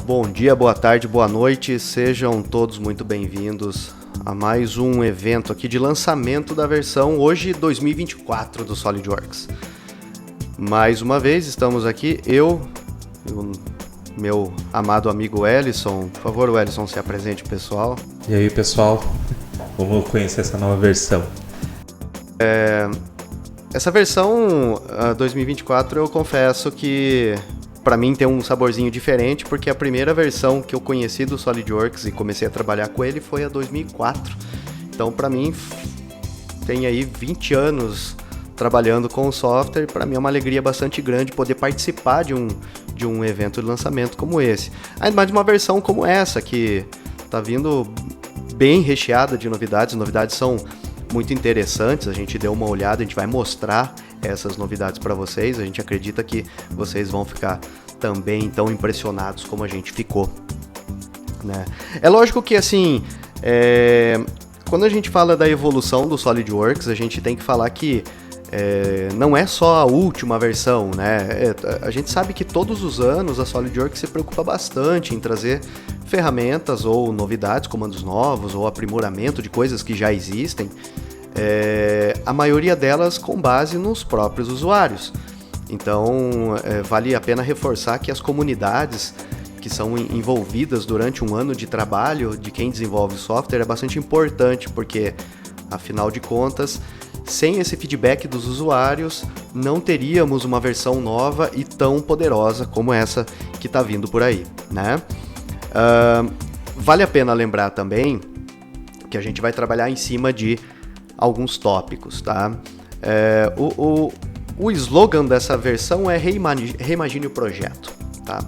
Bom dia, boa tarde, boa noite, sejam todos muito bem-vindos a mais um evento aqui de lançamento da versão hoje 2024 do SolidWorks. Mais uma vez estamos aqui, eu e o meu amado amigo Wellison. Por favor, Wellison, se apresente, pessoal. E aí, pessoal, vamos conhecer essa nova versão. Essa versão 2024 eu confesso que para mim tem um saborzinho diferente, porque a primeira versão que eu conheci do SolidWorks e comecei a trabalhar com ele foi a 2004. Então, para mim, tem aí 20 anos trabalhando com o software. Para mim é uma alegria bastante grande poder participar de um evento de lançamento como esse. Ainda mais de uma versão como essa, que está vindo bem recheada de novidades. As novidades são muito interessantes, a gente deu uma olhada, a gente vai mostrar essas novidades para vocês. A gente acredita que vocês vão ficar também tão impressionados como a gente ficou, né? É lógico que assim, quando a gente fala da evolução do SolidWorks, a gente tem que falar que não é só a última versão, né? A gente sabe que todos os anos a SolidWorks se preocupa bastante em trazer ferramentas ou novidades, comandos novos ou aprimoramento de coisas que já existem, a maioria delas com base nos próprios usuários. Então, vale a pena reforçar que as comunidades que são envolvidas durante um ano de trabalho de quem desenvolve software é bastante importante, porque, afinal de contas, sem esse feedback dos usuários, não teríamos uma versão nova e tão poderosa como essa que está vindo por aí, né? Vale a pena lembrar também que a gente vai trabalhar em cima de alguns tópicos, tá? O slogan dessa versão é Reimagine o Projeto, tá?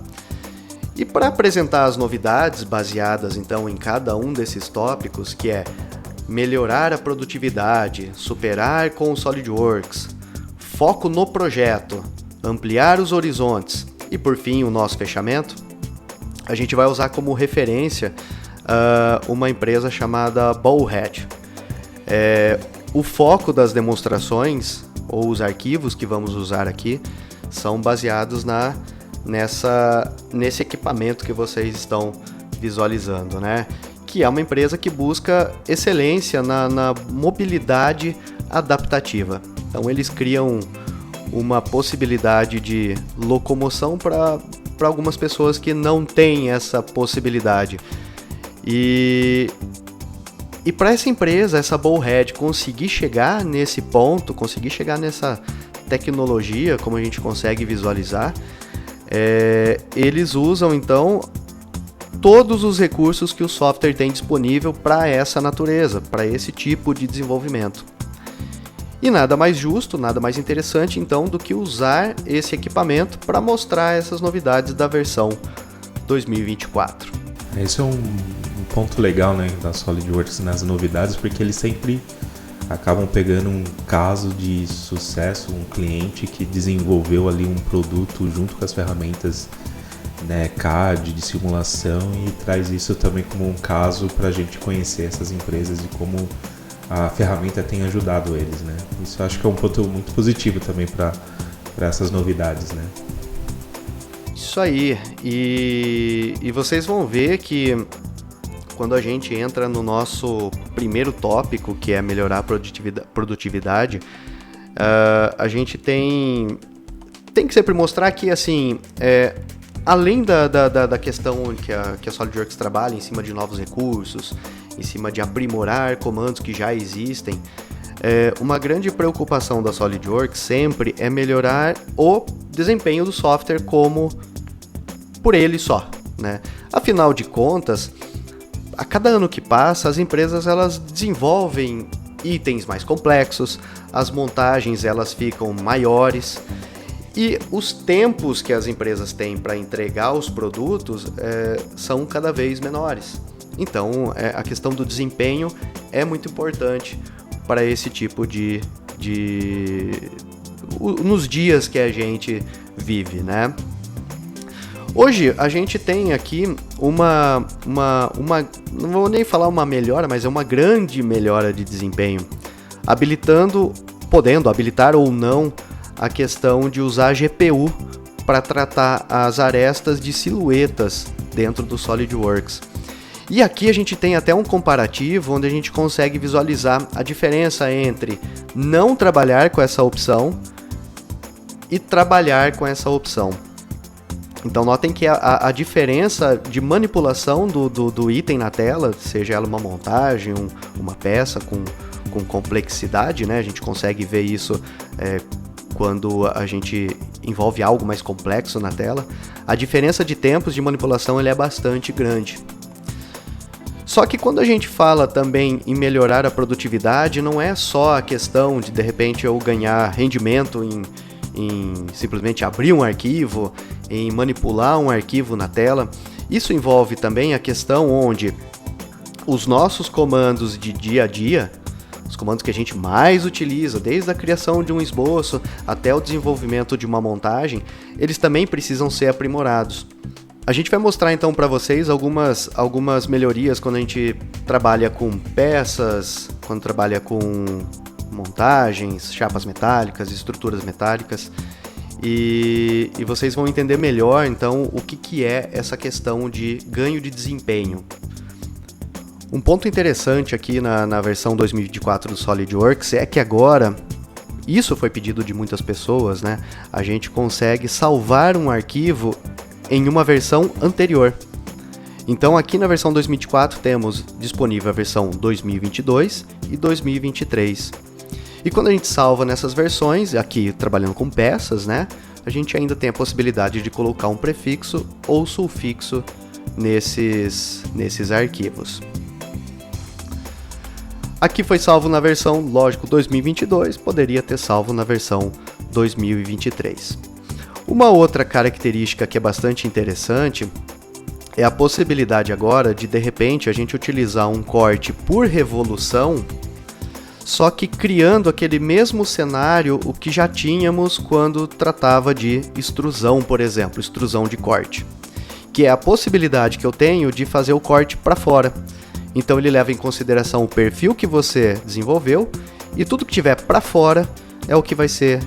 E para apresentar as novidades baseadas então em cada um desses tópicos, que é melhorar a produtividade, superar com o SolidWorks, foco no projeto, ampliar os horizontes e por fim o nosso fechamento, a gente vai usar como referência uma empresa chamada Bowhead. O foco das demonstrações ou os arquivos que vamos usar aqui são baseados nesse equipamento que vocês estão visualizando, né? Que é uma empresa que busca excelência na mobilidade adaptativa. Então eles criam uma possibilidade de locomoção para algumas pessoas que não têm essa possibilidade. E para essa empresa, essa Bowhead, conseguir chegar nesse ponto, conseguir chegar nessa tecnologia, como a gente consegue visualizar, eles usam então todos os recursos que o software tem disponível para essa natureza, para esse tipo de desenvolvimento. E nada mais justo, nada mais interessante então do que usar esse equipamento para mostrar essas novidades da versão 2024. Esse é um ponto legal, né, da SolidWorks nas novidades, porque eles sempre acabam pegando um caso de sucesso, um cliente que desenvolveu ali um produto junto com as ferramentas, né, CAD, de simulação, e traz isso também como um caso para a gente conhecer essas empresas e como a ferramenta tem ajudado eles, né? Isso eu acho que é um ponto muito positivo também para essas novidades, né? Isso aí, e vocês vão ver que quando a gente entra no nosso primeiro tópico, que é melhorar a produtividade, a gente tem que sempre mostrar que, assim, além da questão que a SolidWorks trabalha em cima de novos recursos, em cima de aprimorar comandos que já existem, uma grande preocupação da SolidWorks sempre é melhorar o desempenho do software como por ele só, né? Afinal de contas, a cada ano que passa, as empresas elas desenvolvem itens mais complexos, as montagens elas ficam maiores e os tempos que as empresas têm para entregar os produtos são cada vez menores. Então, a questão do desempenho é muito importante para esse tipo nos dias que a gente vive, né? Hoje a gente tem aqui uma não vou nem falar uma melhora, mas é uma grande melhora de desempenho, podendo habilitar ou não a questão de usar GPU para tratar as arestas de silhuetas dentro do SolidWorks. E aqui a gente tem até um comparativo onde a gente consegue visualizar a diferença entre não trabalhar com essa opção e trabalhar com essa opção. Então notem que a diferença de manipulação do item na tela, seja ela uma montagem, uma peça com complexidade, né? A gente consegue ver isso quando a gente envolve algo mais complexo na tela. A diferença de tempos de manipulação ele é bastante grande. Só que quando a gente fala também em melhorar a produtividade, não é só a questão de repente eu ganhar rendimento em simplesmente abrir um arquivo, em manipular um arquivo na tela. Isso envolve também a questão onde os nossos comandos de dia a dia, os comandos que a gente mais utiliza, desde a criação de um esboço até o desenvolvimento de uma montagem, eles também precisam ser aprimorados. A gente vai mostrar então para vocês algumas melhorias quando a gente trabalha com peças, quando trabalha com montagens, chapas metálicas, estruturas metálicas, e vocês vão entender melhor então o que é essa questão de ganho de desempenho. Um ponto interessante aqui na versão 2024 do SolidWorks é que agora, isso foi pedido de muitas pessoas, né? A gente consegue salvar um arquivo em uma versão anterior. Então aqui na versão 2024 temos disponível a versão 2022 e 2023. E quando a gente salva nessas versões, aqui trabalhando com peças, né, a gente ainda tem a possibilidade de colocar um prefixo ou sufixo nesses arquivos. Aqui foi salvo na versão, lógico, 2022, poderia ter salvo na versão 2023. Uma outra característica que é bastante interessante é a possibilidade agora de repente, a gente utilizar um corte por revolução, só que criando aquele mesmo cenário o que já tínhamos quando tratava de extrusão, por exemplo, extrusão de corte, que é a possibilidade que eu tenho de fazer o corte para fora. Então ele leva em consideração o perfil que você desenvolveu e tudo que tiver para fora é o que vai ser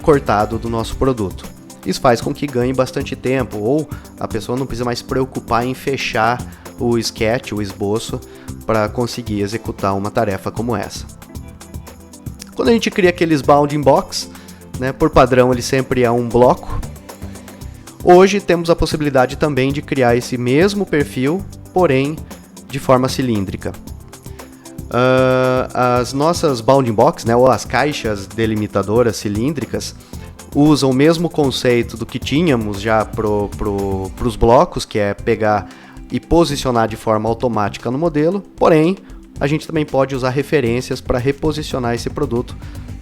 cortado do nosso produto. Isso faz com que ganhe bastante tempo, ou a pessoa não precisa mais se preocupar em fechar o sketch, o esboço, para conseguir executar uma tarefa como essa. Quando a gente cria aqueles bounding box, né, por padrão ele sempre é um bloco. Hoje temos a possibilidade também de criar esse mesmo perfil, porém de forma cilíndrica. As nossas bounding box, né, ou as caixas delimitadoras cilíndricas, usam o mesmo conceito do que tínhamos já para os blocos, que é pegar e posicionar de forma automática no modelo, porém a gente também pode usar referências para reposicionar esse produto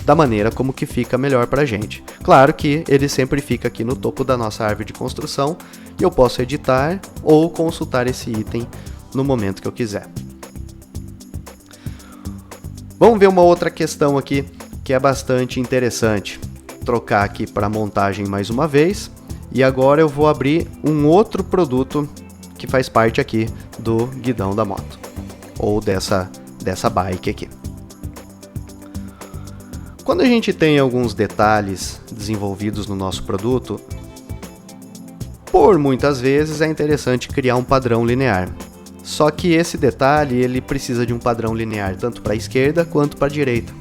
da maneira como que fica melhor para a gente. Claro que ele sempre fica aqui no topo da nossa árvore de construção e eu posso editar ou consultar esse item no momento que eu quiser. Vamos ver uma outra questão aqui que é bastante interessante. Trocar aqui para montagem mais uma vez e agora eu vou abrir um outro produto que faz parte aqui do guidão da moto ou dessa bike aqui. Quando a gente tem alguns detalhes desenvolvidos no nosso produto, por muitas vezes é interessante criar um padrão linear. Só que esse detalhe ele precisa de um padrão linear tanto para a esquerda quanto para a direita.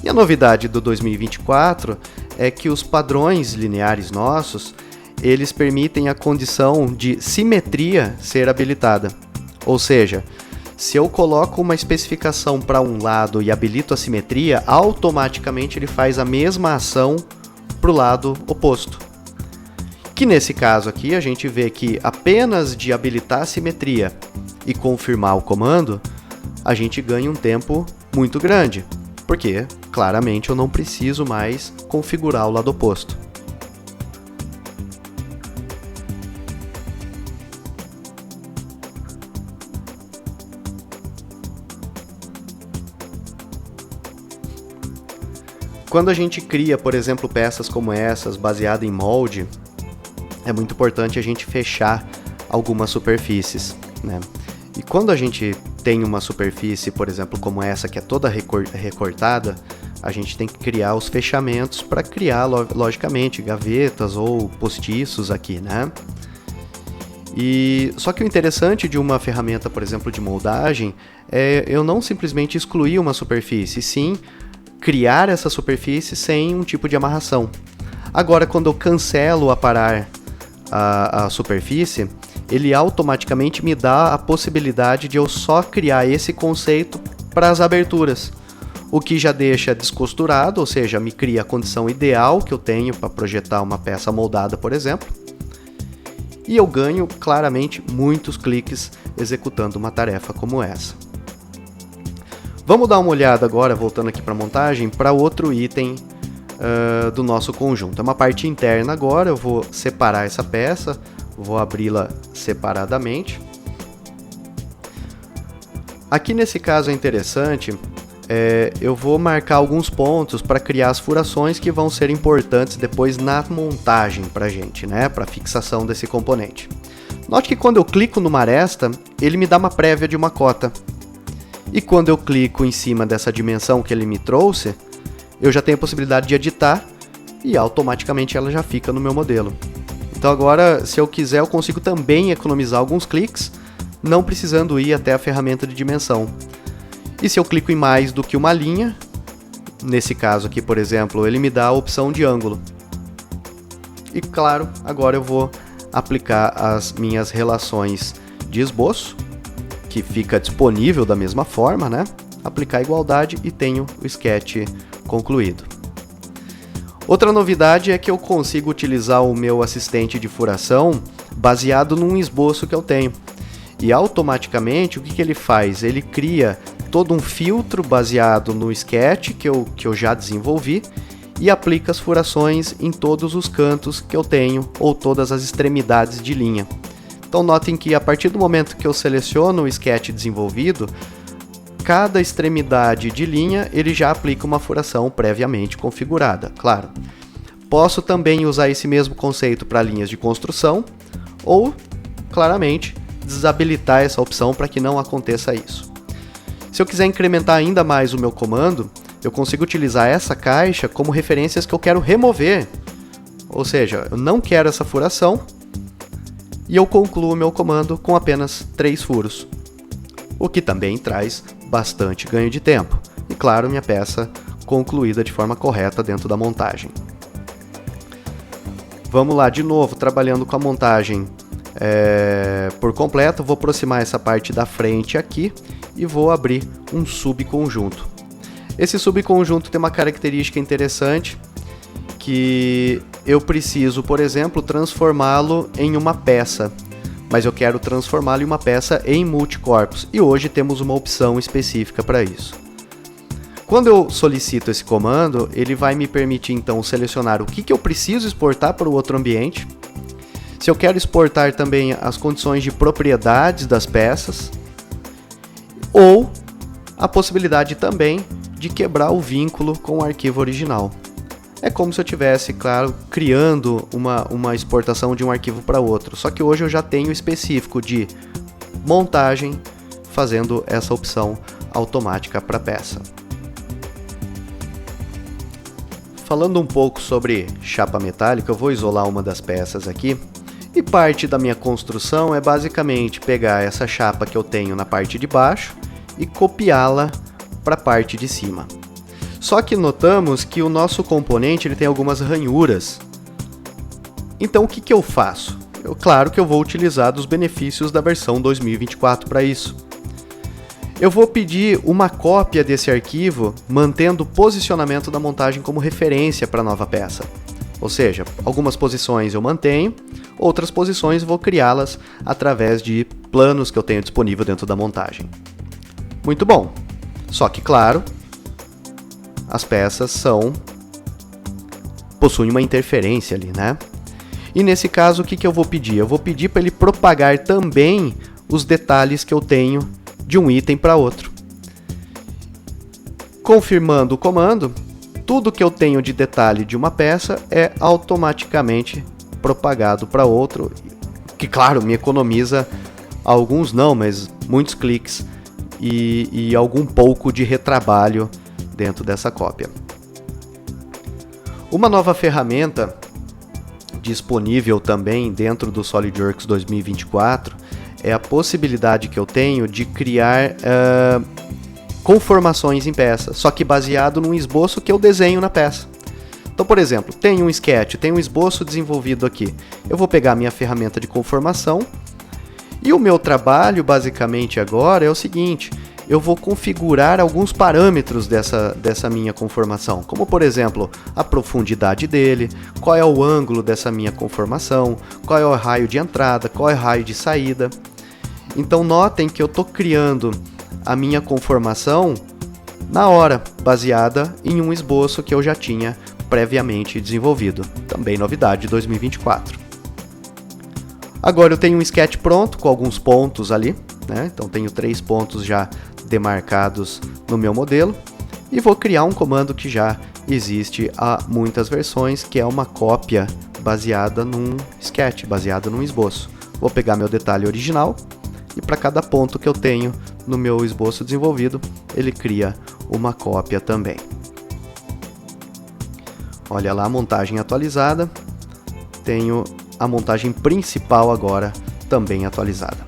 E a novidade do 2024 é que os padrões lineares nossos, eles permitem a condição de simetria ser habilitada. Ou seja, se eu coloco uma especificação para um lado e habilito a simetria, automaticamente ele faz a mesma ação para o lado oposto. Que nesse caso aqui a gente vê que apenas de habilitar a simetria e confirmar o comando, a gente ganha um tempo muito grande, porque claramente eu não preciso mais configurar o lado oposto. Quando a gente cria, por exemplo, peças como essas, baseadas em molde, é muito importante a gente fechar algumas superfícies, né? E quando a gente tem uma superfície, por exemplo, como essa, que é toda recortada, a gente tem que criar os fechamentos para criar, logicamente, gavetas ou postiços aqui, né? Só que o interessante de uma ferramenta, por exemplo, de moldagem, é eu não simplesmente excluir uma superfície, sim criar essa superfície sem um tipo de amarração. Agora, quando eu cancelo aparar a superfície, ele automaticamente me dá a possibilidade de eu só criar esse conceito para as aberturas, o que já deixa descosturado, ou seja, me cria a condição ideal que eu tenho para projetar uma peça moldada, por exemplo, e eu ganho claramente muitos cliques executando uma tarefa como essa. Vamos dar uma olhada agora, voltando aqui para a montagem, para outro item do nosso conjunto. É uma parte interna agora, eu vou separar essa peça, vou abri-la separadamente. Aqui nesse caso é interessante, eu vou marcar alguns pontos para criar as furações que vão ser importantes depois na montagem para a gente, né? Para a fixação desse componente. Note que quando eu clico numa aresta, ele me dá uma prévia de uma cota. E quando eu clico em cima dessa dimensão que ele me trouxe, eu já tenho a possibilidade de editar e automaticamente ela já fica no meu modelo. Então agora, se eu quiser, eu consigo também economizar alguns cliques, não precisando ir até a ferramenta de dimensão. E se eu clico em mais do que uma linha, nesse caso aqui, por exemplo, ele me dá a opção de ângulo. E claro, agora eu vou aplicar as minhas relações de esboço, que fica disponível da mesma forma, né? Aplicar igualdade e tenho o sketch concluído. Outra novidade é que eu consigo utilizar o meu assistente de furação baseado num esboço que eu tenho. E automaticamente o que ele faz? Ele cria todo um filtro baseado no sketch que eu já desenvolvi e aplica as furações em todos os cantos que eu tenho ou todas as extremidades de linha. Então notem que a partir do momento que eu seleciono o sketch desenvolvido, cada extremidade de linha ele já aplica uma furação previamente configurada, claro. Posso também usar esse mesmo conceito para linhas de construção ou, claramente, desabilitar essa opção para que não aconteça isso. Se eu quiser incrementar ainda mais o meu comando, eu consigo utilizar essa caixa como referências que eu quero remover. Ou seja, eu não quero essa furação e eu concluo o meu comando com apenas 3 furos. O que também traz bastante ganho de tempo. E claro, minha peça concluída de forma correta dentro da montagem. Vamos lá, de novo, trabalhando com a montagem por completo. Vou aproximar essa parte da frente aqui e vou abrir um subconjunto. Esse subconjunto tem uma característica interessante, que eu preciso, por exemplo, transformá-lo em uma peça. Mas eu quero transformá-lo em uma peça em multicorpos, e hoje temos uma opção específica para isso. Quando eu solicito esse comando, ele vai me permitir então selecionar o que eu preciso exportar para o outro ambiente, se eu quero exportar também as condições de propriedades das peças, ou a possibilidade também de quebrar o vínculo com o arquivo original. É como se eu estivesse, claro, criando uma exportação de um arquivo para outro. Só que hoje eu já tenho específico de montagem, fazendo essa opção automática para a peça. Falando um pouco sobre chapa metálica, eu vou isolar uma das peças aqui. E parte da minha construção é basicamente pegar essa chapa que eu tenho na parte de baixo e copiá-la para a parte de cima. Só que notamos que o nosso componente ele tem algumas ranhuras. Então o que eu faço? Claro que eu vou utilizar dos benefícios da versão 2024 para isso. Eu vou pedir uma cópia desse arquivo, mantendo o posicionamento da montagem como referência para a nova peça. Ou seja, algumas posições eu mantenho, outras posições vou criá-las através de planos que eu tenho disponível dentro da montagem. Muito bom. Só que, claro, as peças possuem uma interferência ali, né? E nesse caso, o que eu vou pedir? Eu vou pedir para ele propagar também os detalhes que eu tenho de um item para outro. Confirmando o comando, tudo que eu tenho de detalhe de uma peça é automaticamente propagado para outro, que claro, me economiza alguns não, mas muitos cliques e algum pouco de retrabalho dentro dessa cópia. Uma nova ferramenta disponível também dentro do SolidWorks 2024 é a possibilidade que eu tenho de criar conformações em peça, só que baseado num esboço que eu desenho na peça. Então, por exemplo, tem um sketch, tem um esboço desenvolvido aqui. Eu vou pegar a minha ferramenta de conformação e o meu trabalho basicamente agora é o seguinte: eu vou configurar alguns parâmetros dessa minha conformação, como por exemplo, a profundidade dele, qual é o ângulo dessa minha conformação, qual é o raio de entrada, qual é o raio de saída. Então notem que eu estou criando a minha conformação na hora, baseada em um esboço que eu já tinha previamente desenvolvido. Também novidade de 2024. Agora eu tenho um sketch pronto com alguns pontos ali, né? Então tenho 3 pontos já demarcados no meu modelo e vou criar um comando que já existe há muitas versões, que é uma cópia baseada num sketch, baseada num esboço. Vou pegar meu detalhe original e para cada ponto que eu tenho no meu esboço desenvolvido, ele cria uma cópia também. Olha lá a montagem atualizada, tenho a montagem principal agora também atualizada.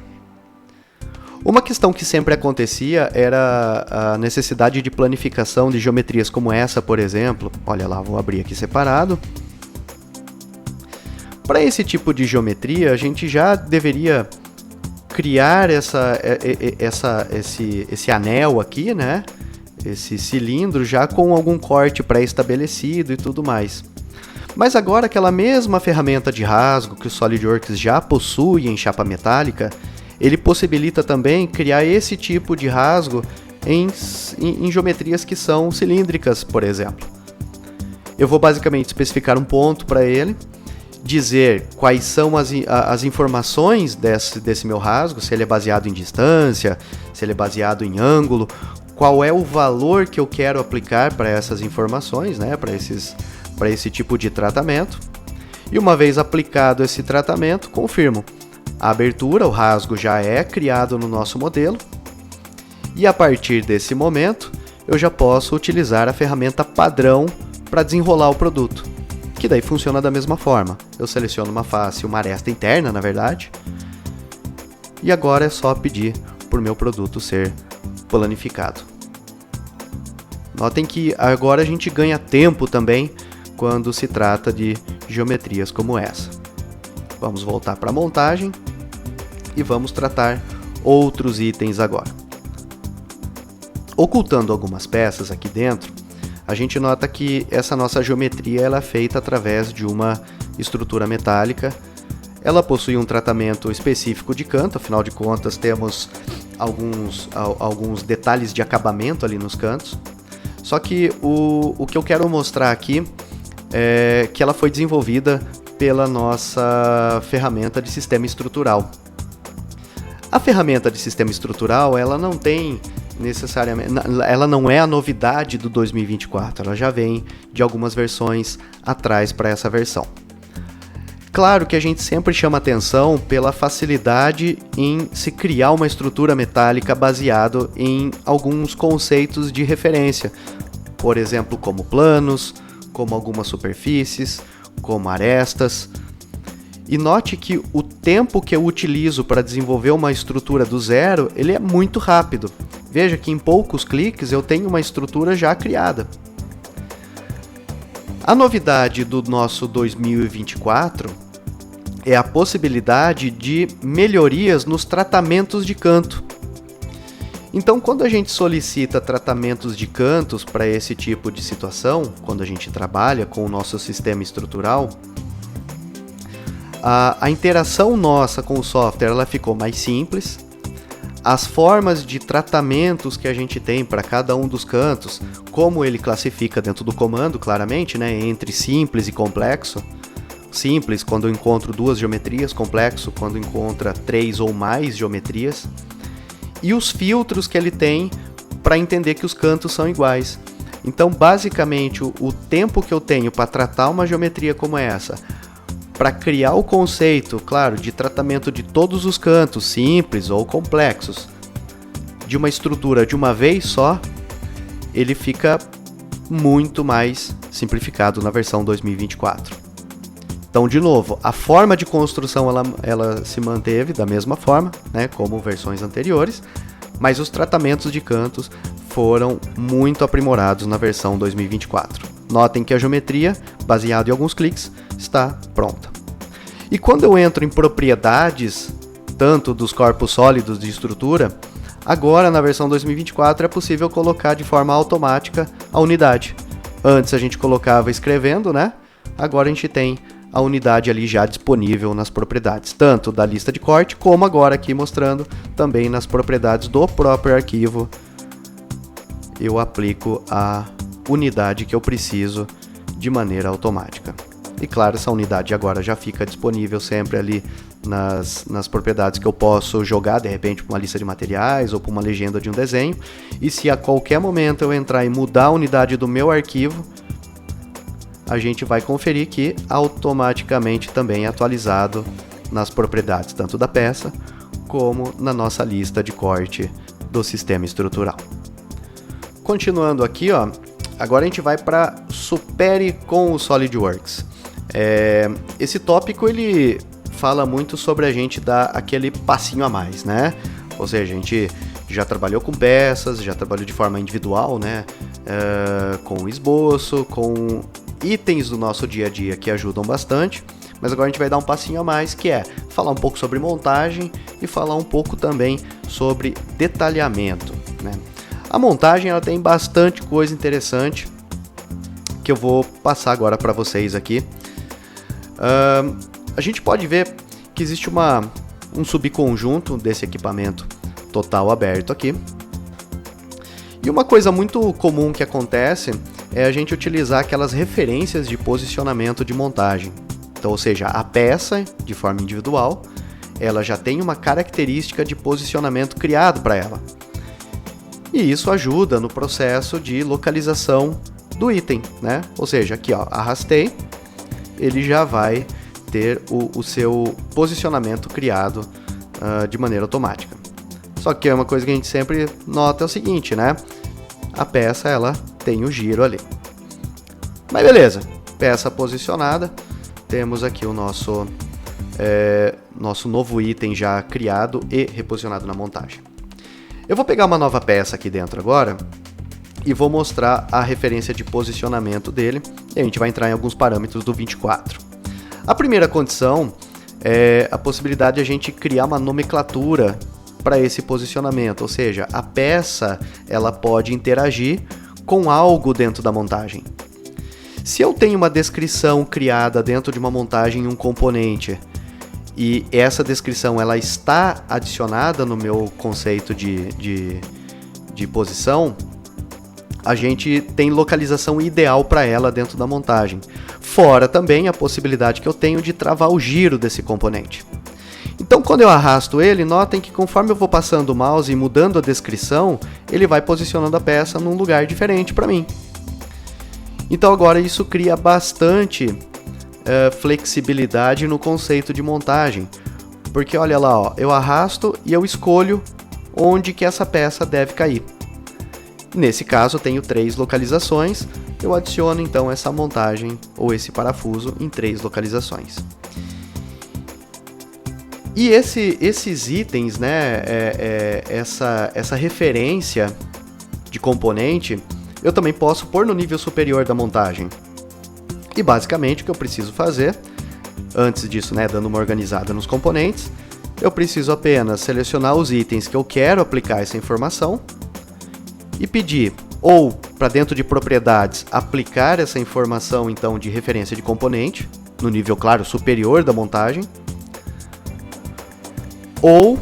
Uma questão que sempre acontecia era a necessidade de planificação de geometrias como essa, por exemplo. Olha lá, vou abrir aqui separado. Para esse tipo de geometria, a gente já deveria criar esse anel aqui, né? Esse cilindro já com algum corte pré-estabelecido e tudo mais. Mas agora aquela mesma ferramenta de rasgo que o SolidWorks já possui em chapa metálica, ele possibilita também criar esse tipo de rasgo em geometrias que são cilíndricas, por exemplo. Eu vou basicamente especificar um ponto para ele, dizer quais são as informações desse meu rasgo, se ele é baseado em distância, se ele é baseado em ângulo, qual é o valor que eu quero aplicar para essas informações, né, para esse tipo de tratamento. E uma vez aplicado esse tratamento, confirmo. A abertura, o rasgo já é criado no nosso modelo e a partir desse momento eu já posso utilizar a ferramenta padrão para desenrolar o produto, que daí funciona da mesma forma. Eu seleciono uma face, uma aresta interna, na verdade, e agora é só pedir para o meu produto ser planificado. Notem que agora a gente ganha tempo também quando se trata de geometrias como essa. Vamos voltar para a montagem e vamos tratar outros itens agora. Ocultando algumas peças aqui dentro, a gente nota que essa nossa geometria ela é feita através de uma estrutura metálica. Ela possui um tratamento específico de canto, afinal de contas temos alguns detalhes de acabamento ali nos cantos. Só que o que eu quero mostrar aqui é que ela foi desenvolvida pela nossa ferramenta de sistema estrutural. A ferramenta de sistema estrutural, ela não tem necessariamente, ela não é a novidade do 2024, ela já vem de algumas versões atrás para essa versão. Claro que a gente sempre chama atenção pela facilidade em se criar uma estrutura metálica baseado em alguns conceitos de referência, por exemplo, como planos, como algumas superfícies, como arestas. E note que o tempo que eu utilizo para desenvolver uma estrutura do zero, ele é muito rápido. Veja que em poucos cliques eu tenho uma estrutura já criada. A novidade do nosso 2024 é a possibilidade de melhorias nos tratamentos de canto. Então, quando a gente solicita tratamentos de cantos para esse tipo de situação, quando a gente trabalha com o nosso sistema estrutural, a interação nossa com o software ela ficou mais simples. As formas de tratamentos que a gente tem para cada um dos cantos, como ele classifica dentro do comando, claramente, né, entre simples e complexo. Simples, quando eu encontro 2 geometrias, complexo, quando encontra 3 ou mais geometrias. E os filtros que ele tem para entender que os cantos são iguais. Então, basicamente, o tempo que eu tenho para tratar uma geometria como essa, para criar o conceito, claro, de tratamento de todos os cantos, simples ou complexos, de uma estrutura de uma vez só, ele fica muito mais simplificado na versão 2024. Então, de novo, a forma de construção ela se manteve da mesma forma, né, como versões anteriores, mas os tratamentos de cantos foram muito aprimorados na versão 2024. Notem que a geometria, baseada em alguns cliques, está pronta. E quando eu entro em propriedades, tanto dos corpos sólidos de estrutura, agora na versão 2024 é possível colocar de forma automática a unidade. Antes a gente colocava escrevendo, né? Agora a gente tem a unidade ali já disponível nas propriedades, tanto da lista de corte, como agora aqui mostrando também nas propriedades do próprio arquivo. Eu aplico a unidade que eu preciso de maneira automática. E claro, essa unidade agora já fica disponível sempre ali nas propriedades que eu posso jogar, de repente, para uma lista de materiais ou para uma legenda de um desenho. E se a qualquer momento eu entrar e mudar a unidade do meu arquivo, a gente vai conferir que automaticamente também é atualizado nas propriedades, tanto da peça como na nossa lista de corte do sistema estrutural. Continuando aqui, ó, agora a gente vai para Supere com o SolidWorks. Esse tópico ele fala muito sobre a gente dar aquele passinho a mais, né? Ou seja, a gente já trabalhou com peças, já trabalhou de forma individual, né? Com esboço, com itens do nosso dia a dia que ajudam bastante, mas agora a gente vai dar um passinho a mais, que é falar um pouco sobre montagem e falar um pouco também sobre detalhamento, né? A montagem ela tem bastante coisa interessante que eu vou passar agora para vocês aqui. A gente pode ver que existe um subconjunto desse equipamento total aberto aqui. E uma coisa muito comum que acontece é a gente utilizar aquelas referências de posicionamento de montagem. Então, ou seja, a peça, de forma individual, ela já tem uma característica de posicionamento criado para ela. E isso ajuda no processo de localização do item, né? Ou seja, aqui ó, arrastei, ele já vai ter o seu posicionamento criado de maneira automática. Só que é uma coisa que a gente sempre nota é o seguinte, né? A peça ela tem o giro ali. Mas beleza, peça posicionada, temos aqui o nosso novo item já criado e reposicionado na montagem. Eu vou pegar uma nova peça aqui dentro agora e vou mostrar a referência de posicionamento dele e a gente vai entrar em alguns parâmetros do 24. A primeira condição é a possibilidade de a gente criar uma nomenclatura para esse posicionamento, ou seja, a peça ela pode interagir com algo dentro da montagem. Se eu tenho uma descrição criada dentro de uma montagem em um componente e essa descrição ela está adicionada no meu conceito de posição, a gente tem localização ideal para ela dentro da montagem. Fora também a possibilidade que eu tenho de travar o giro desse componente. Então, quando eu arrasto ele, notem que conforme eu vou passando o mouse e mudando a descrição, ele vai posicionando a peça num lugar diferente para mim. Então, agora isso cria bastante flexibilidade no conceito de montagem. Porque olha lá, ó, eu arrasto e eu escolho onde que essa peça deve cair. Nesse caso, eu tenho 3 localizações. Eu adiciono então essa montagem ou esse parafuso em 3 localizações. E esses itens, né, essa referência de componente, eu também posso pôr no nível superior da montagem. E basicamente o que eu preciso fazer, antes disso, né, dando uma organizada nos componentes, eu preciso apenas selecionar os itens que eu quero aplicar essa informação e pedir ou para dentro de propriedades aplicar essa informação então de referência de componente, no nível, claro, superior da montagem, ou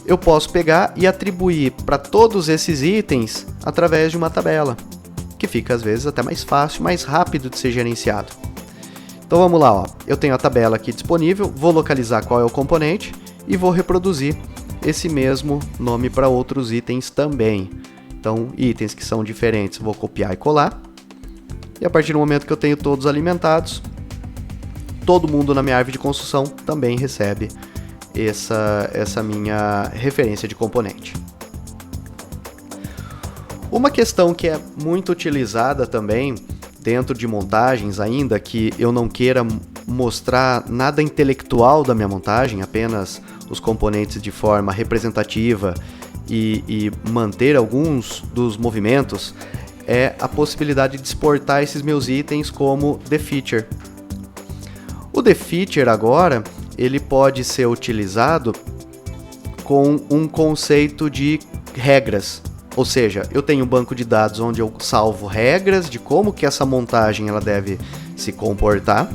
eu posso pegar e atribuir para todos esses itens através de uma tabela, que fica às vezes até mais fácil, mais rápido de ser gerenciado. Então vamos lá, ó. Eu tenho a tabela aqui disponível, vou localizar qual é o componente e vou reproduzir esse mesmo nome para outros itens também. Então, itens que são diferentes, vou copiar e colar. E a partir do momento que eu tenho todos alimentados, todo mundo na minha árvore de construção também recebe essa minha referência de componente. Uma questão que é muito utilizada também dentro de montagens, ainda que eu não queira mostrar nada intelectual da minha montagem, apenas os componentes de forma representativa e manter alguns dos movimentos, é a possibilidade de exportar esses meus itens como The Feature. O The Feature agora, ele pode ser utilizado com um conceito de regras. Ou seja, eu tenho um banco de dados onde eu salvo regras de como que essa montagem ela deve se comportar.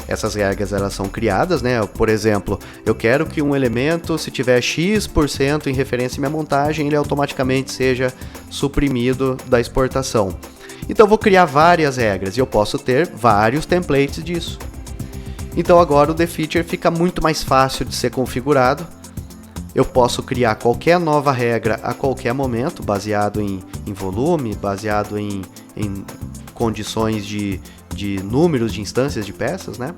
Essas regras elas são criadas, né? Por exemplo, eu quero que um elemento, se tiver X% em referência à minha montagem, ele automaticamente seja suprimido da exportação. Então eu vou criar várias regras e eu posso ter vários templates disso. Então agora o The Feature fica muito mais fácil de ser configurado. Eu posso criar qualquer nova regra a qualquer momento, baseado em volume, baseado em condições de números de instâncias de peças, né?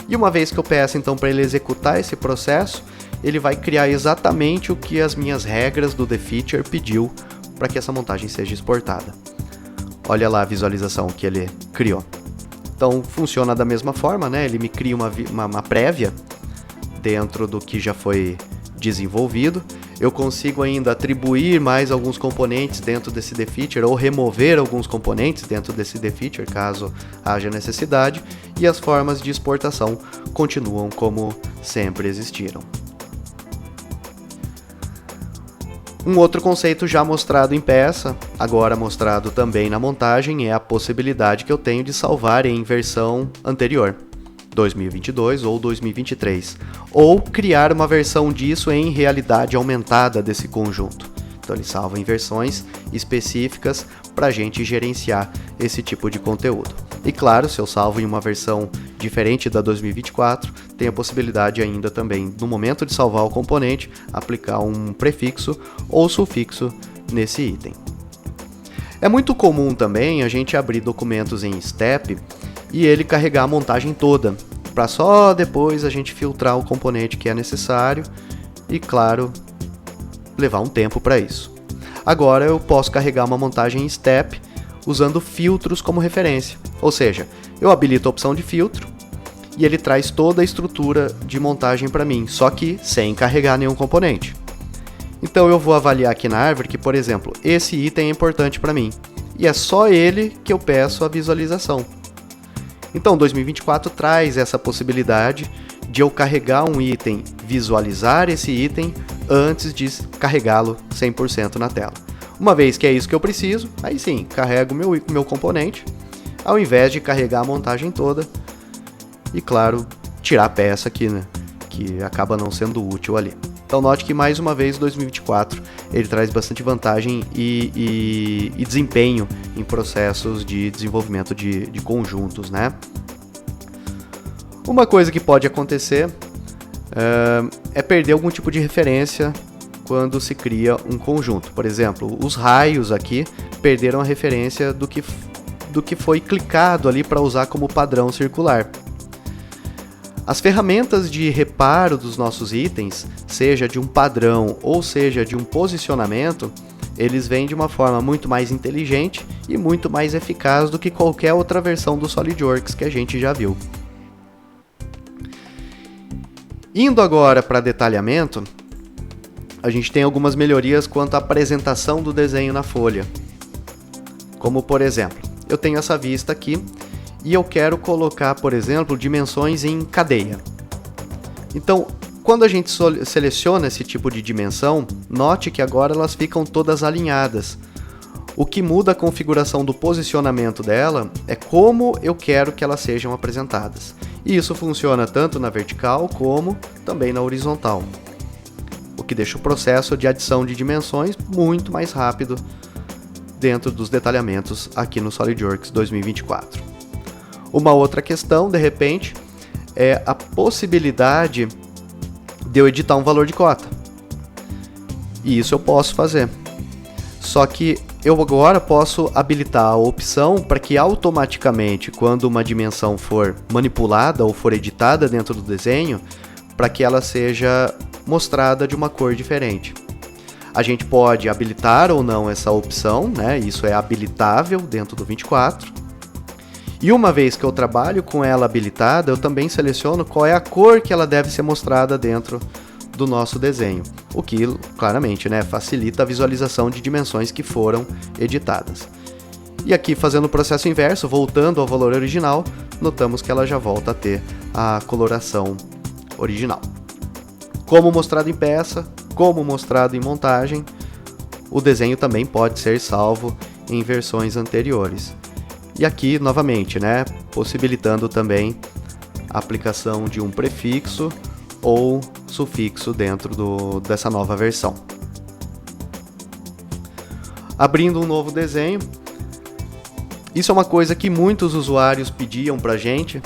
E uma vez que eu peço então para ele executar esse processo, ele vai criar exatamente o que as minhas regras do The Feature pediu para que essa montagem seja exportada. Olha lá a visualização que ele criou. Então funciona da mesma forma, né? Ele me cria uma prévia dentro do que já foi desenvolvido. Eu consigo ainda atribuir mais alguns componentes dentro desse The Feature ou remover alguns componentes dentro desse The Feature, caso haja necessidade, e as formas de exportação continuam como sempre existiram. Um outro conceito já mostrado em peça, agora mostrado também na montagem, é a possibilidade que eu tenho de salvar em versão anterior, 2022 ou 2023, ou criar uma versão disso em realidade aumentada desse conjunto. Então ele salva em versões específicas para a gente gerenciar esse tipo de conteúdo. E claro, se eu salvo em uma versão diferente da 2024, tem a possibilidade ainda também, no momento de salvar o componente, aplicar um prefixo ou sufixo nesse item. É muito comum também a gente abrir documentos em step e ele carregar a montagem toda, para só depois a gente filtrar o componente que é necessário e, claro, levar um tempo para isso. Agora eu posso carregar uma montagem em step usando filtros como referência, ou seja, eu habilito a opção de filtro e ele traz toda a estrutura de montagem para mim, só que sem carregar nenhum componente. Então eu vou avaliar aqui na árvore que, por exemplo, esse item é importante para mim e é só ele que eu peço a visualização. Então 2024 traz essa possibilidade de eu carregar um item, visualizar esse item antes de carregá-lo 100% na tela. Uma vez que é isso que eu preciso, aí sim, carrego meu componente, ao invés de carregar a montagem toda e, claro, tirar a peça aqui, né, que acaba não sendo útil ali. Então note que mais uma vez 2024 ele traz bastante vantagem e desempenho em processos de desenvolvimento de conjuntos, né? Uma coisa que pode acontecer é perder algum tipo de referência quando se cria um conjunto. Por exemplo, os raios aqui perderam a referência do que foi clicado ali para usar como padrão circular. As ferramentas de reparo dos nossos itens, seja de um padrão ou seja de um posicionamento, eles vêm de uma forma muito mais inteligente e muito mais eficaz do que qualquer outra versão do SolidWorks que a gente já viu. Indo agora para detalhamento, a gente tem algumas melhorias quanto à apresentação do desenho na folha. Como por exemplo, eu tenho essa vista aqui e eu quero colocar, por exemplo, dimensões em cadeia. Então, quando a gente seleciona esse tipo de dimensão, note que agora elas ficam todas alinhadas. O que muda a configuração do posicionamento dela é como eu quero que elas sejam apresentadas. E isso funciona tanto na vertical como também na horizontal, o que deixa o processo de adição de dimensões muito mais rápido dentro dos detalhamentos aqui no SolidWorks 2024. Uma outra questão, de repente, é a possibilidade de eu editar um valor de cota. E isso eu posso fazer. Só que eu agora posso habilitar a opção para que automaticamente, quando uma dimensão for manipulada ou for editada dentro do desenho, para que ela seja mostrada de uma cor diferente. A gente pode habilitar ou não essa opção, né? Isso é habilitável dentro do 24. E uma vez que eu trabalho com ela habilitada, eu também seleciono qual é a cor que ela deve ser mostrada dentro do nosso desenho, o que claramente, né, facilita a visualização de dimensões que foram editadas. E aqui, fazendo o processo inverso, voltando ao valor original, notamos que ela já volta a ter a coloração original. Como mostrado em peça, como mostrado em montagem, o desenho também pode ser salvo em versões anteriores. E aqui, novamente, né, possibilitando também a aplicação de um prefixo ou sufixo dentro dessa nova versão. Abrindo um novo desenho, isso é uma coisa que muitos usuários pediam para a gente,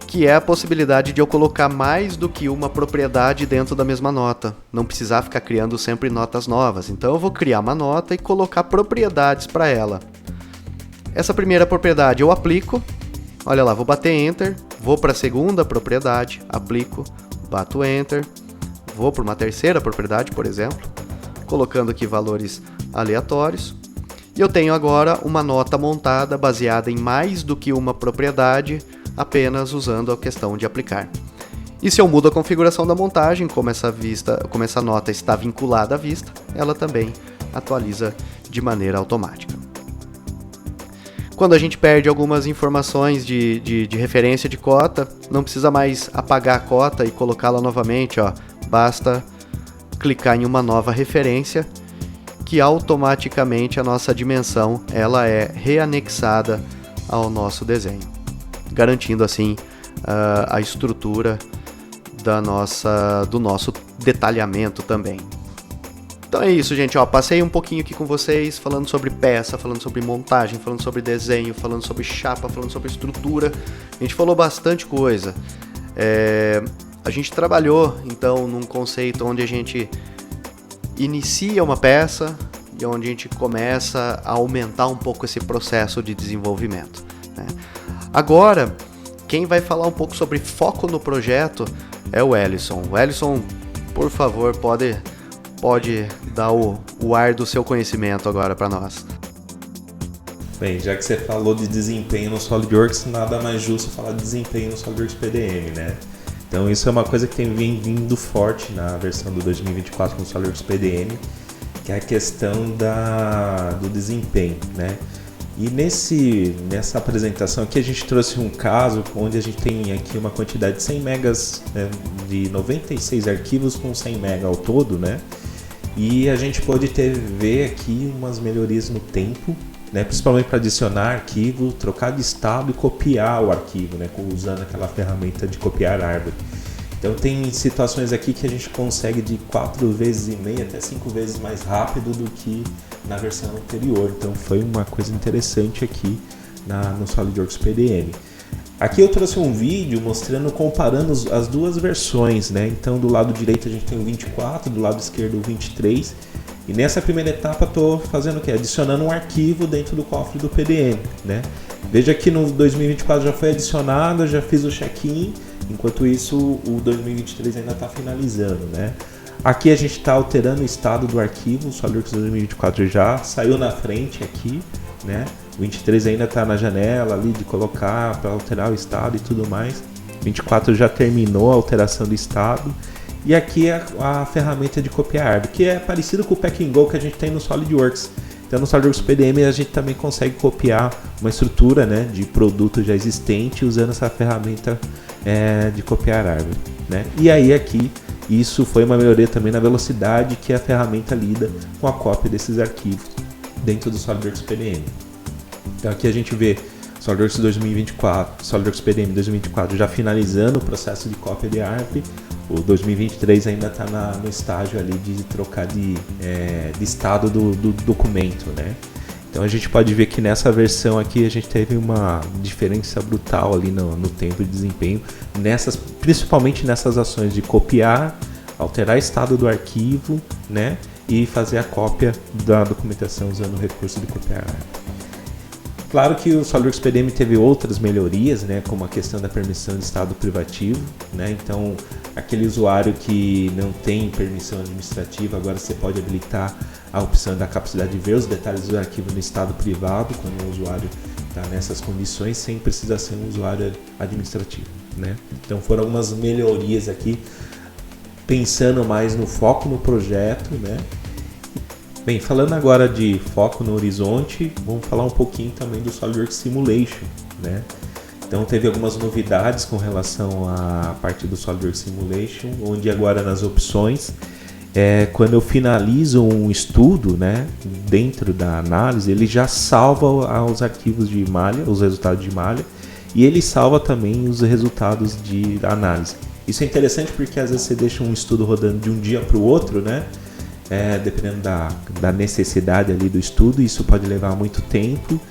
que é a possibilidade de eu colocar mais do que uma propriedade dentro da mesma nota, não precisar ficar criando sempre notas novas. Então eu vou criar uma nota e colocar propriedades para ela. Essa primeira propriedade eu aplico, olha lá, vou bater Enter, vou para a segunda propriedade, aplico, bato Enter, vou para uma terceira propriedade, por exemplo, colocando aqui valores aleatórios, e eu tenho agora uma nota montada baseada em mais do que uma propriedade, apenas usando a questão de aplicar. E se eu mudo a configuração da montagem, como essa nota está vinculada à vista, ela também atualiza de maneira automática. Quando a gente perde algumas informações de referência de cota, não precisa mais apagar a cota e colocá-la novamente, ó. Basta clicar em uma nova referência, que automaticamente a nossa dimensão ela é reanexada ao nosso desenho, garantindo assim a estrutura do nosso detalhamento também. Então é isso, gente, ó, passei um pouquinho aqui com vocês, falando sobre peça, falando sobre montagem, falando sobre desenho, falando sobre chapa, falando sobre estrutura. A gente falou bastante coisa. A gente trabalhou, então, num conceito onde a gente inicia uma peça e onde a gente começa a aumentar um pouco esse processo de desenvolvimento, né? Agora, quem vai falar um pouco sobre foco no projeto é o Ellison. O Ellison, por favor, pode dar o ar do seu conhecimento agora para nós. Bem, já que você falou de desempenho no SolidWorks, nada mais justo falar de desempenho no SolidWorks PDM, né? Então isso é uma coisa que tem vindo forte na versão do 2024 no SolidWorks PDM, que é a questão do desempenho, né? E nessa apresentação aqui a gente trouxe um caso onde a gente tem aqui uma quantidade de 100 megas, né, de 96 arquivos com 100 mega ao todo, né? E a gente pode ver aqui umas melhorias no tempo, né, principalmente para adicionar arquivo, trocar de estado e copiar o arquivo, né, usando aquela ferramenta de copiar árvore. Então tem situações aqui que a gente consegue de 4,5 vezes até 5 vezes mais rápido do que na versão anterior. Então foi uma coisa interessante aqui no SolidWorks PDM. Aqui eu trouxe um vídeo comparando as duas versões, né? Então do lado direito a gente tem o 24, do lado esquerdo o 23. E nessa primeira etapa estou fazendo o quê? Adicionando um arquivo dentro do cofre do PDM, né? Veja que no 2024 já foi adicionado, já fiz o check-in, enquanto isso o 2023 ainda está finalizando, né? Aqui a gente está alterando o estado do arquivo, o SolidWorks 2024 já saiu na frente aqui, né? O 23 ainda está na janela ali de colocar para alterar o estado e tudo mais. O 24 já terminou a alteração do estado. E aqui é a ferramenta de copiar árvore, que é parecido com o Pack and Go que a gente tem no SolidWorks. Então no SolidWorks PDM a gente também consegue copiar uma estrutura, né, de produto já existente usando essa ferramenta de copiar árvore, né? E aí aqui isso foi uma melhoria também na velocidade que a ferramenta lida com a cópia desses arquivos dentro do SolidWorks PDM. Então aqui a gente vê SolidWorks 2024, SolidWorks PDM 2024 já finalizando o processo de cópia de árvore. O 2023 ainda está no estágio ali de trocar de estado do documento, né? Então a gente pode ver que nessa versão aqui a gente teve uma diferença brutal ali no tempo de desempenho, principalmente nessas ações de copiar, alterar o estado do arquivo, né? E fazer a cópia da documentação usando o recurso de copiar. Claro que o SolidWorks PDM teve outras melhorias, né, como a questão da permissão de estado privativo, né, então aquele usuário que não tem permissão administrativa, agora você pode habilitar a opção da capacidade de ver os detalhes do arquivo no estado privado, quando o usuário está nessas condições, sem precisar ser um usuário administrativo, né. Então foram algumas melhorias aqui, pensando mais no foco no projeto, né. Bem, falando agora de foco no horizonte, vamos falar um pouquinho também do SolidWorks Simulation, né? Então teve algumas novidades com relação à parte do SolidWorks Simulation, onde agora nas opções, quando eu finalizo um estudo, né, dentro da análise, ele já salva os arquivos de malha, os resultados de malha, e ele salva também os resultados de análise. Isso é interessante porque às vezes você deixa um estudo rodando de um dia para o outro, né? Dependendo da necessidade ali do estudo, isso pode levar muito tempo,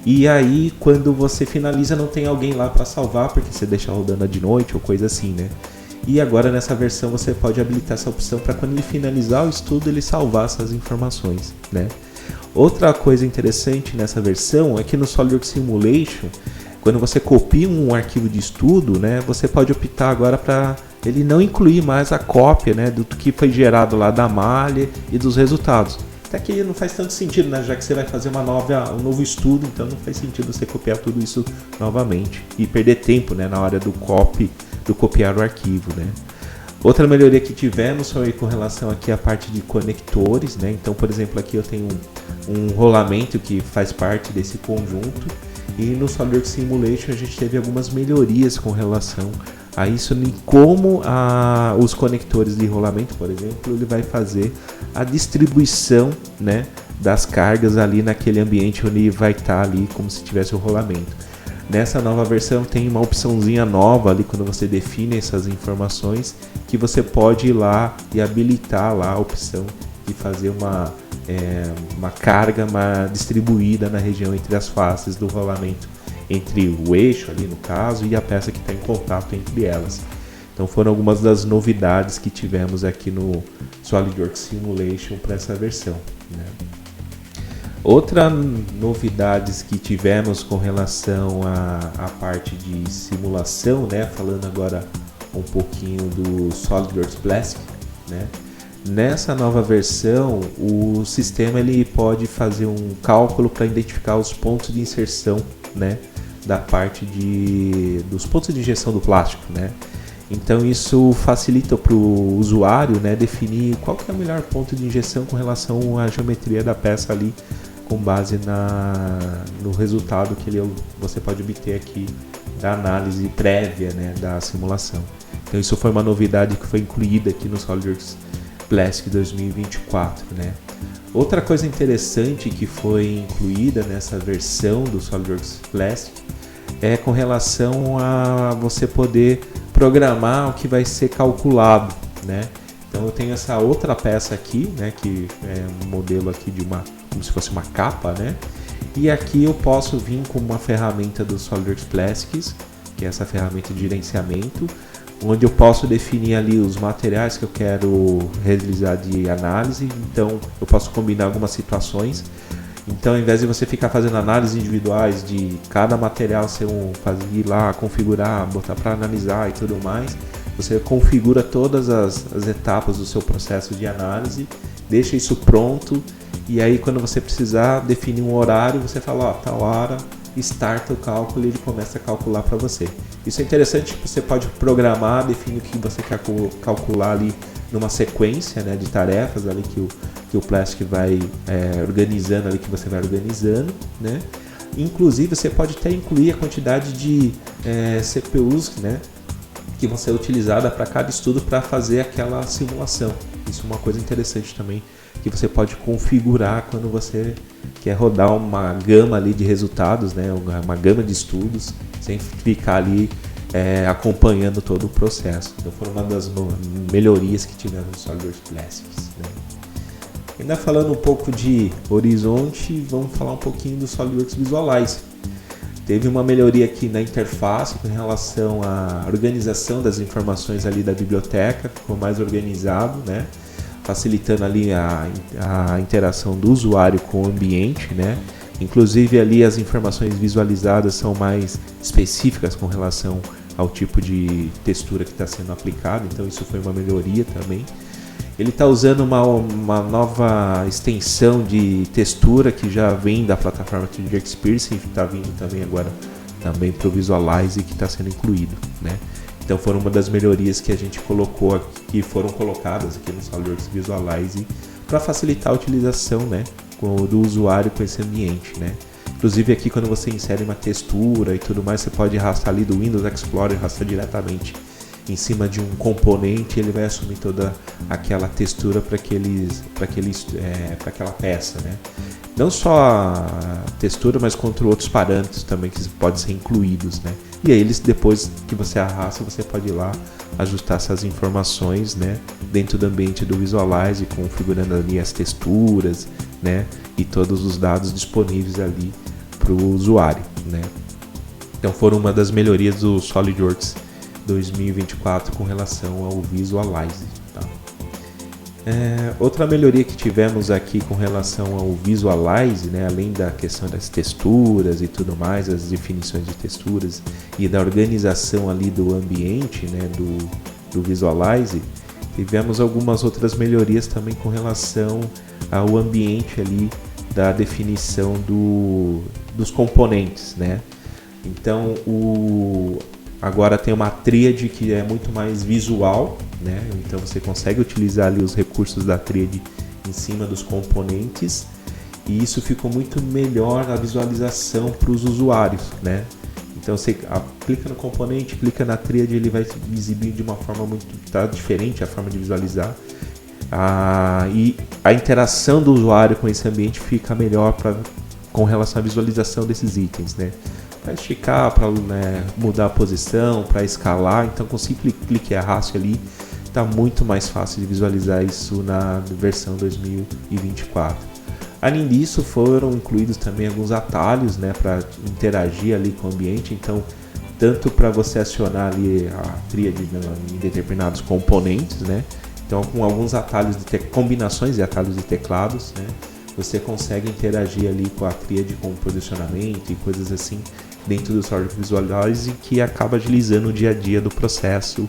e aí quando você finaliza não tem alguém lá para salvar, porque você deixa rodando de noite ou coisa assim, né? E agora nessa versão você pode habilitar essa opção para quando ele finalizar o estudo ele salvar essas informações, né? Outra coisa interessante nessa versão é que no SolidWorks Simulation, quando você copia um arquivo de estudo, né, você pode optar agora para ele não incluir mais a cópia, né, do que foi gerado lá da malha e dos resultados. Até que não faz tanto sentido, né, já que você vai fazer um novo estudo, então não faz sentido você copiar tudo isso novamente e perder tempo, né, na hora do copiar o arquivo, né. Outra melhoria que tivemos foi com relação aqui à parte de conectores, né. Então, por exemplo, aqui eu tenho um rolamento que faz parte desse conjunto, e no SolidWorks Simulation a gente teve algumas melhorias com relação a isso, em como os conectores de rolamento, por exemplo, ele vai fazer a distribuição, né, das cargas ali naquele ambiente onde vai estar ali como se tivesse o rolamento. Nessa nova versão tem uma opçãozinha nova ali quando você define essas informações, que você pode ir lá e habilitar lá a opção de fazer uma carga distribuída na região entre as faces do rolamento, entre o eixo ali no caso e a peça que está em contato entre elas. Então foram algumas das novidades que tivemos aqui no SolidWorks Simulation para essa versão, né? Outra novidades que tivemos com relação à parte de simulação, né? Falando agora um pouquinho do SolidWorks Plastic, né? Nessa nova versão, o sistema ele pode fazer um cálculo para identificar os pontos de inserção, né, da parte dos pontos de injeção do plástico, né? Então isso facilita para o usuário, né, definir qual que é o melhor ponto de injeção com relação à geometria da peça ali, com base no resultado que você pode obter aqui da análise prévia, né, da simulação. Então isso foi uma novidade que foi incluída aqui no SolidWorks Plastic 2024, né? Outra coisa interessante que foi incluída nessa versão do SolidWorks Plastic é com relação a você poder programar o que vai ser calculado, né? Então eu tenho essa outra peça aqui, né, que é um modelo aqui de como se fosse uma capa, né? E aqui eu posso vir com uma ferramenta do SolidWorks Plastics, que é essa ferramenta de gerenciamento, onde eu posso definir ali os materiais que eu quero realizar de análise. Então eu posso combinar algumas situações. Então ao invés de você ficar fazendo análises individuais de cada material, você ir lá, configurar, botar para analisar e tudo mais, você configura todas as etapas do seu processo de análise, deixa isso pronto, e aí quando você precisar definir um horário, você fala, tal hora, starta o cálculo e ele começa a calcular para você. Isso é interessante, você pode programar, definir o que você quer calcular ali numa sequência, né, de tarefas ali que o Plastic vai organizando ali, que você vai organizando, né? Inclusive você pode até incluir a quantidade de CPUs, né, que vão ser utilizadas para cada estudo para fazer aquela simulação. Isso é uma coisa interessante também, que você pode configurar quando você quer rodar uma gama ali de resultados, né, uma gama de estudos, sem ficar ali acompanhando todo o processo. Então foram uma das melhorias que tivemos no SolidWorks Plastics, né. Ainda falando um pouco de horizonte, vamos falar um pouquinho do SolidWorks Visualize. Teve uma melhoria aqui na interface com relação à organização das informações ali da biblioteca, ficou mais organizado, né? Facilitando ali a interação do usuário com o ambiente, né? Inclusive ali as informações visualizadas são mais específicas com relação ao tipo de textura que está sendo aplicada, então isso foi uma melhoria também. Ele está usando uma nova extensão de textura que já vem da plataforma 3D Experience e está vindo também agora também para o Visualize, que está sendo incluído, né? Então foram uma das melhorias que a gente colocou aqui, que foram colocadas aqui no SolidWorks Visualize para facilitar a utilização, né, do usuário com esse ambiente, né? Inclusive aqui quando você insere uma textura e tudo mais, você pode arrastar ali do Windows Explorer, arrastar diretamente em cima de um componente, ele vai assumir toda aquela textura para aquela peça, né? Não só a textura, mas contra outros parâmetros também que podem ser incluídos, né? E aí eles, depois que você arrasta, você pode ir lá ajustar essas informações, né, dentro do ambiente do Visualize, configurando ali as texturas, né, e todos os dados disponíveis ali para o usuário, né? Então foram uma das melhorias do SolidWorks 2024 com relação ao Visualize, tá? Outra melhoria que tivemos aqui com relação ao Visualize, né, além da questão das texturas e tudo mais, as definições de texturas e da organização ali do ambiente, né, do Visualize, tivemos algumas outras melhorias também com relação ao ambiente ali da definição dos componentes, né? Então agora tem uma tríade que é muito mais visual, né? Então você consegue utilizar ali os recursos da tríade em cima dos componentes e isso ficou muito melhor a visualização para os usuários, né? Então você clica no componente, clica na tríade, ele vai exibir de uma forma muito diferente a forma de visualizar. E a interação do usuário com esse ambiente fica melhor com relação à visualização desses itens, né? Para esticar, para, né, mudar a posição, para escalar, então com simples clique e arraste ali, está muito mais fácil de visualizar isso na versão 2024. Além disso, foram incluídos também alguns atalhos, né, para interagir ali com o ambiente, então tanto para você acionar ali a tríade em determinados componentes, né, então com alguns atalhos combinações de atalhos de teclados, né, você consegue interagir ali com a tríade com posicionamento e coisas assim dentro do SolidWorks Visualize, que acaba agilizando o dia a dia do processo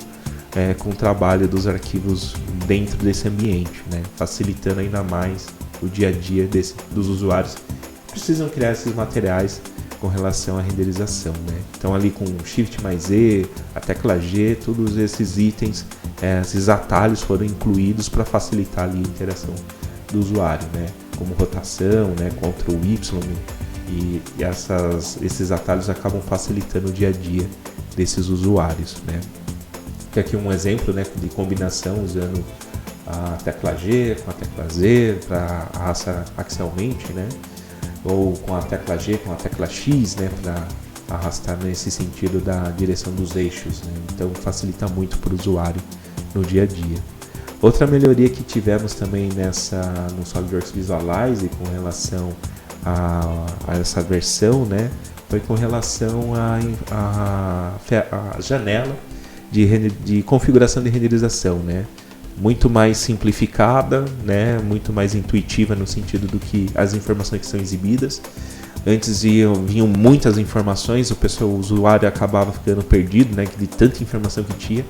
com o trabalho dos arquivos dentro desse ambiente, né? Facilitando ainda mais o dia a dia dos usuários que precisam criar esses materiais com relação à renderização, né? Então ali com Shift mais E, a tecla G, todos esses itens, esses atalhos foram incluídos para facilitar ali a interação do usuário, né? Como rotação, né? Ctrl Y, e esses atalhos acabam facilitando o dia a dia desses usuários, né? Tem aqui um exemplo, né, de combinação usando a tecla G com a tecla Z para arrastar axialmente, né? Ou com a tecla G com a tecla X, né, para arrastar nesse sentido da direção dos eixos, né? Então facilita muito para o usuário no dia a dia. Outra melhoria que tivemos também no SolidWorks Visualize com relação a essa versão, né, foi com relação à janela de configuração de renderização, né, muito mais simplificada, né, muito mais intuitiva no sentido do que as informações que são exibidas. Antes vinham muitas informações, o usuário acabava ficando perdido, né, de tanta informação que tinha.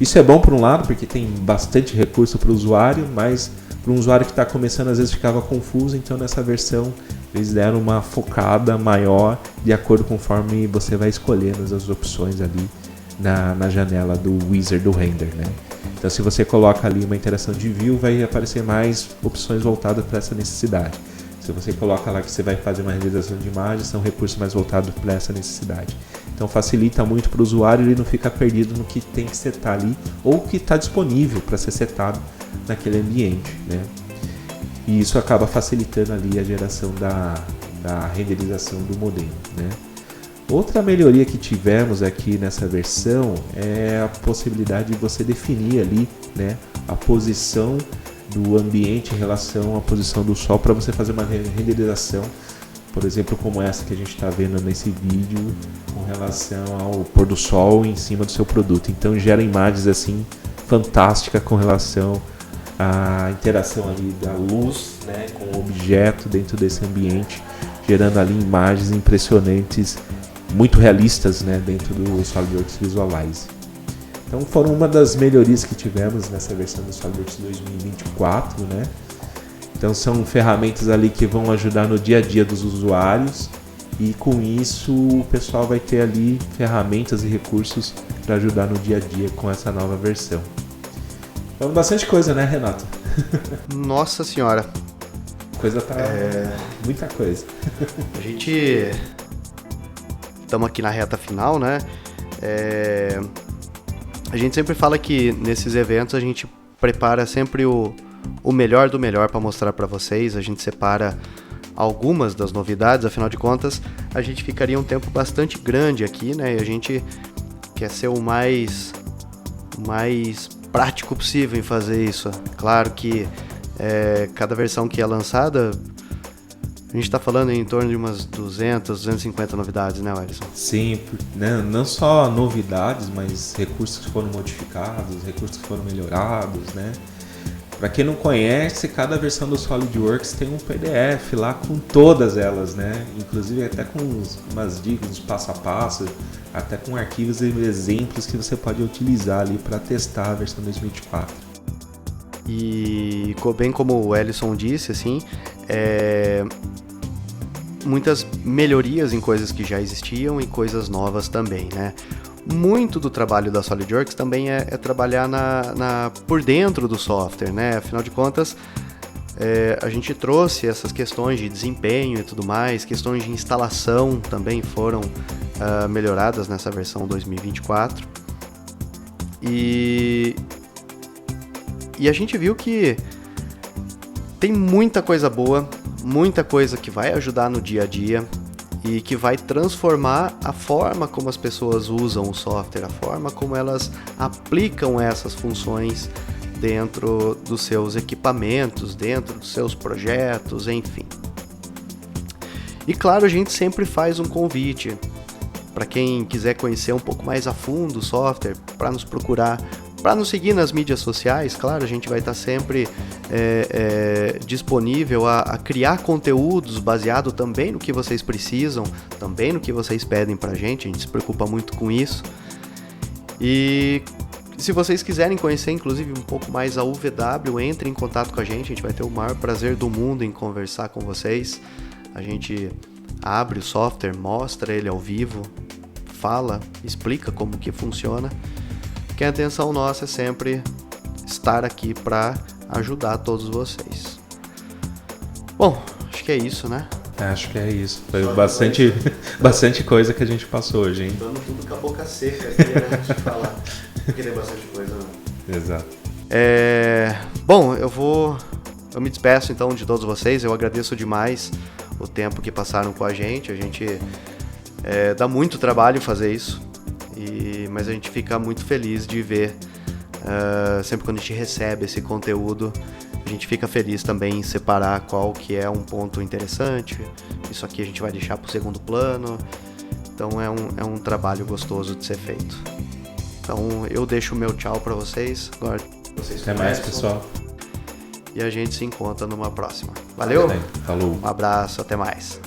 Isso é bom por um lado, porque tem bastante recurso para o usuário, mas para um usuário que está começando às vezes ficava confuso, então nessa versão eles deram uma focada maior de acordo conforme você vai escolhendo as opções ali na janela do Wizard do Render, né? Então se você coloca ali uma interação de view, vai aparecer mais opções voltadas para essa necessidade. Se você coloca lá que você vai fazer uma renderização de imagem, são recursos mais voltados para essa necessidade. Então facilita muito para o usuário, ele não fica perdido no que tem que setar ali ou que está disponível para ser setado naquele ambiente, né? E isso acaba facilitando ali a geração da renderização do modelo, né? Outra melhoria que tivemos aqui nessa versão é a possibilidade de você definir ali, né, a posição do ambiente em relação à posição do sol para você fazer uma renderização, por exemplo, como essa que a gente está vendo nesse vídeo com relação ao pôr do sol em cima do seu produto. Então gera imagens assim fantásticas com relação à interação ali da luz, né, com o objeto dentro desse ambiente. gerando ali imagens impressionantes, muito realistas, né, dentro do SolidWorks Visualize. Então foram uma das melhorias que tivemos nessa versão do SolidWorks 2024, né? Então são ferramentas ali que vão ajudar no dia a dia dos usuários e com isso o pessoal vai ter ali ferramentas e recursos para ajudar no dia a dia com essa nova versão. Então bastante coisa, né, Renato? Nossa senhora. Coisa tá... muita coisa. A gente... Estamos aqui na reta final, né? A gente sempre fala que nesses eventos a gente prepara sempre o melhor do melhor para mostrar para vocês. A gente separa algumas das novidades, afinal de contas, a gente ficaria um tempo bastante grande aqui, né? E a gente quer ser o mais prático possível em fazer isso. Claro que cada versão que é lançada, a gente está falando em torno de umas 200, 250 novidades, né, Alisson? Sim, né? Não só novidades, mas recursos que foram modificados, recursos que foram melhorados, né? Para quem não conhece, cada versão do SolidWorks tem um PDF lá com todas elas, né? Inclusive até com umas dicas, uns passo a passo, até com arquivos e exemplos que você pode utilizar ali para testar a versão 2024. E bem como o Ellison disse, assim, muitas melhorias em coisas que já existiam e coisas novas também, né? Muito do trabalho da SolidWorks também é trabalhar por dentro do software, né? Afinal de contas, a gente trouxe essas questões de desempenho e tudo mais, questões de instalação também foram melhoradas nessa versão 2024. E a gente viu que tem muita coisa boa, muita coisa que vai ajudar no dia a dia e que vai transformar a forma como as pessoas usam o software, a forma como elas aplicam essas funções dentro dos seus equipamentos, dentro dos seus projetos, enfim. E claro, a gente sempre faz um convite para quem quiser conhecer um pouco mais a fundo o software, para nos procurar, para nos seguir nas mídias sociais. Claro, a gente vai estar sempre disponível a criar conteúdos baseado também no que vocês precisam, também no que vocês pedem para a gente se preocupa muito com isso. E se vocês quiserem conhecer inclusive um pouco mais a UVW, entre em contato com a gente vai ter o maior prazer do mundo em conversar com vocês. A gente abre o software, mostra ele ao vivo, fala, explica como que funciona. Que a intenção nossa é sempre estar aqui para ajudar todos vocês. Bom, acho que é isso, né? Acho que é isso. Foi bastante coisa que a gente passou hoje, hein? Dando tudo com a boca seca aqui, né? Antes de falar. Porque tem bastante coisa, né? Exato. Bom, eu me despeço então de todos vocês. Eu agradeço demais o tempo que passaram com a gente. A gente dá muito trabalho fazer isso. Mas a gente fica muito feliz de ver, sempre quando a gente recebe esse conteúdo, a gente fica feliz também em separar qual que é um ponto interessante, isso aqui a gente vai deixar para o segundo plano, então é um trabalho gostoso de ser feito. Então eu deixo o meu tchau para vocês, agora vocês até mais, pessoal. E a gente se encontra numa próxima. Valeu? Falou. Um abraço, até mais.